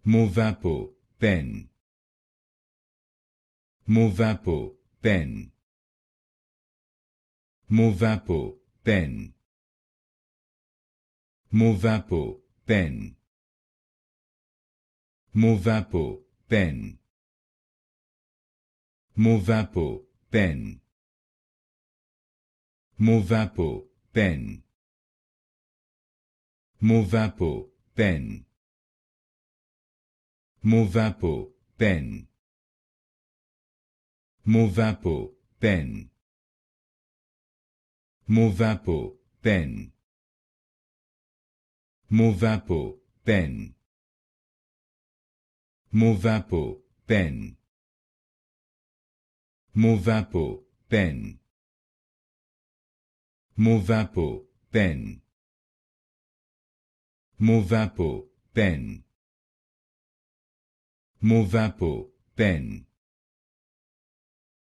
Movapo Pen. Movapo Pen. Movapo Pen. Movapo Pen. Movapo Pen. Movapo Pen. Movapo Pen. Movapo Pen. Movapo Pen. Movapo Pen. Movapo Pen. Movapo Pen. Movapo Pen. Movapo Pen. Movapo Pen. Movapo Pen. Movapo Pen.